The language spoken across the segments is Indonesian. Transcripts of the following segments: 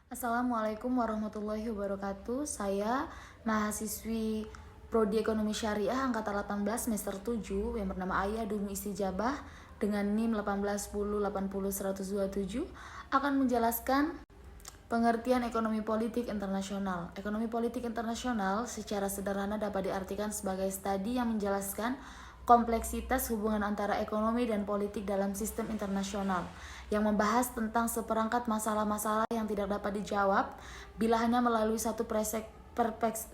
Assalamualaikum warahmatullahi wabarakatuh. Saya mahasiswi Prodi Ekonomi Syariah angkatan 18 semester 7 yang bernama Aya Dumu Istijabah dengan NIM 181080127 akan menjelaskan pengertian ekonomi politik internasional. Ekonomi politik internasional secara sederhana dapat diartikan sebagai studi yang menjelaskan kompleksitas hubungan antara ekonomi dan politik dalam sistem internasional, yang membahas tentang seperangkat masalah-masalah yang tidak dapat dijawab bila hanya melalui satu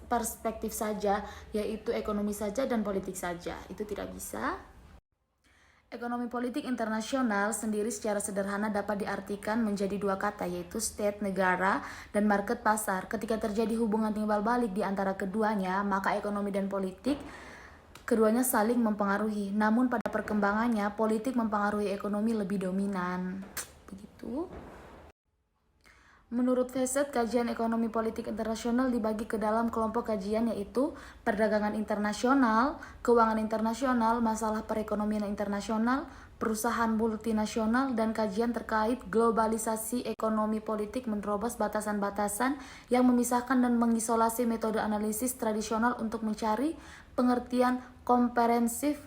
perspektif saja, yaitu ekonomi saja dan politik saja. Itu tidak bisa. Ekonomi politik internasional sendiri secara sederhana dapat diartikan menjadi dua kata, yaitu state, negara, dan market, pasar. Ketika terjadi hubungan timbal balik di antara keduanya, maka ekonomi dan politik keduanya saling mempengaruhi. Namun pada perkembangannya, politik mempengaruhi ekonomi lebih dominan. Begitu. Menurut Facet, kajian ekonomi politik internasional dibagi ke dalam kelompok kajian, yaitu perdagangan internasional, keuangan internasional, masalah perekonomian internasional, perusahaan multinasional, dan kajian terkait globalisasi ekonomi politik menerobos batasan-batasan yang memisahkan dan mengisolasi metode analisis tradisional untuk mencari pengertian komprehensif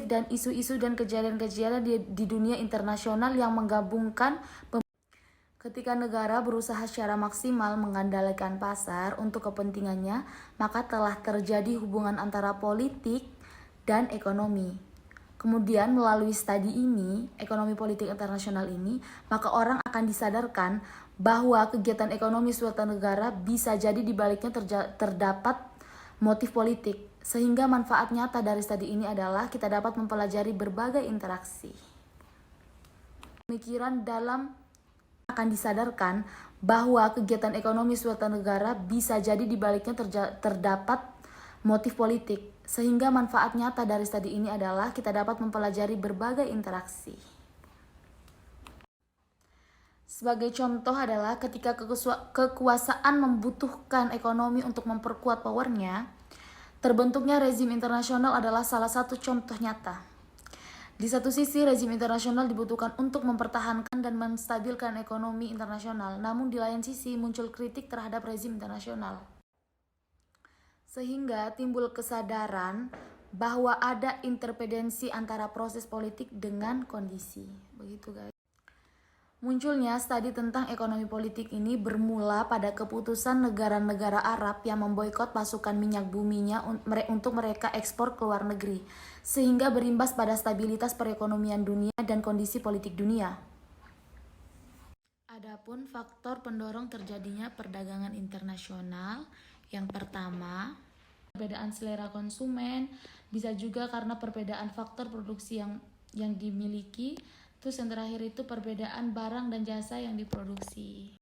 dan isu-isu dan kejadian-kejadian di dunia internasional yang menggabungkan. Ketika negara berusaha secara maksimal mengandalkan pasar untuk kepentingannya, maka telah terjadi hubungan antara politik dan ekonomi. Kemudian melalui studi ini, ekonomi politik internasional ini, maka orang akan disadarkan bahwa kegiatan ekonomi suatu negara bisa jadi di baliknya terdapat motif politik. Sehingga manfaat nyata dari studi ini adalah kita dapat mempelajari berbagai interaksi pemikiran dalam akan disadarkan bahwa kegiatan ekonomi suatu negara bisa jadi di baliknya terdapat motif politik. Sehingga manfaat nyata dari studi ini adalah kita dapat mempelajari berbagai interaksi. Sebagai contoh adalah ketika kekuasaan membutuhkan ekonomi untuk memperkuat powernya, terbentuknya rezim internasional adalah salah satu contoh nyata. Di satu sisi, rezim internasional dibutuhkan untuk mempertahankan dan menstabilkan ekonomi internasional. Namun di lain sisi, muncul kritik terhadap rezim internasional. Sehingga timbul kesadaran bahwa ada interdependensi antara proses politik dengan kondisi. Begitu, guys. Munculnya studi tentang ekonomi politik ini bermula pada keputusan negara-negara Arab yang memboikot pasokan minyak buminya untuk mereka ekspor ke luar negeri, sehingga berimbas pada stabilitas perekonomian dunia dan kondisi politik dunia. Adapun faktor pendorong terjadinya perdagangan internasional, yang pertama, perbedaan selera konsumen, bisa juga karena perbedaan faktor produksi yang dimiliki. Terus yang terakhir itu perbedaan barang dan jasa yang diproduksi.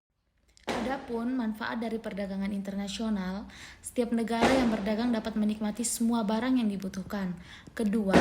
Adapun manfaat dari perdagangan internasional, setiap negara yang berdagang dapat menikmati semua barang yang dibutuhkan. Kedua,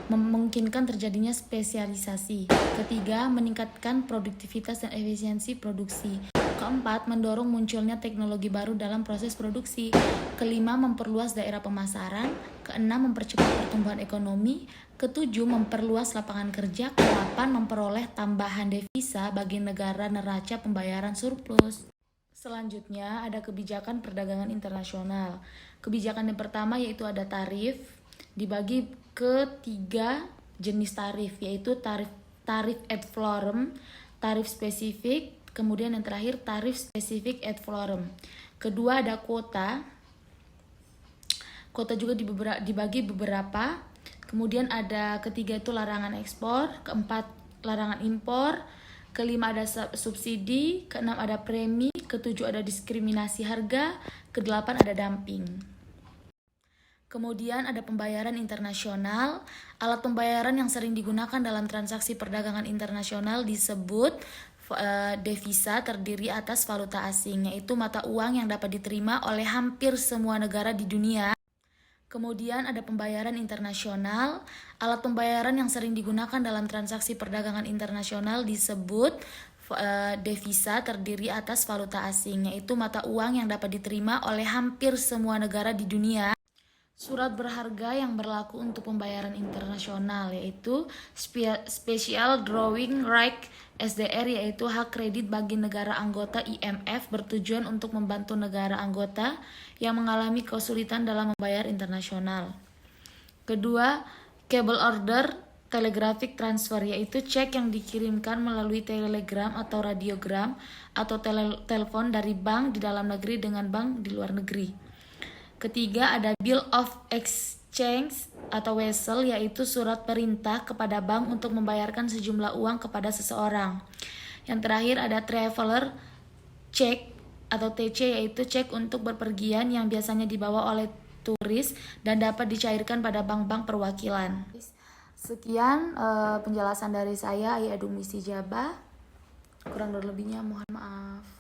memungkinkan terjadinya spesialisasi. Ketiga, meningkatkan produktivitas dan efisiensi produksi. Keempat, mendorong munculnya teknologi baru dalam proses produksi. Kelima, memperluas daerah pemasaran. Keenam, mempercepat pertumbuhan ekonomi. Ketujuh, memperluas lapangan kerja. Kedelapan, memperoleh tambahan devisa bagi negara neraca pembayaran surplus. Selanjutnya ada kebijakan perdagangan internasional. Kebijakan yang pertama yaitu ada tarif, dibagi ke 3 jenis tarif, yaitu tarif ad valorem, tarif spesifik, kemudian yang terakhir tarif spesifik ad valorem. Kedua ada kuota. Kuota juga dibagi beberapa. Kemudian ada ketiga itu larangan ekspor, keempat larangan impor, kelima ada subsidi, keenam ada premi, ketujuh ada diskriminasi harga, kedelapan ada dumping. Kemudian ada pembayaran internasional. Alat pembayaran yang sering digunakan dalam transaksi perdagangan internasional disebut devisa, terdiri atas valuta asing, yaitu mata uang yang dapat diterima oleh hampir semua negara di dunia. Kemudian ada pembayaran internasional. Alat pembayaran yang sering digunakan dalam transaksi perdagangan internasional disebut devisa, terdiri atas valuta asing, yaitu mata uang yang dapat diterima oleh hampir semua negara di dunia. Surat berharga yang berlaku untuk pembayaran internasional yaitu Special Drawing Right SDR, yaitu hak kredit bagi negara anggota IMF bertujuan untuk membantu negara anggota yang mengalami kesulitan dalam membayar internasional. Kedua, Cable Order Telegraphic Transfer, yaitu cek yang dikirimkan melalui telegram atau radiogram atau telepon dari bank di dalam negeri dengan bank di luar negeri. Ketiga, ada Bill of Exchange atau Wesel, yaitu surat perintah kepada bank untuk membayarkan sejumlah uang kepada seseorang. Yang terakhir ada Traveler Check atau TC, yaitu cek untuk berpergian yang biasanya dibawa oleh turis dan dapat dicairkan pada bank-bank perwakilan. Sekian penjelasan dari saya, Ayah Adung Misi Jabah. Kurang dan lebihnya mohon maaf.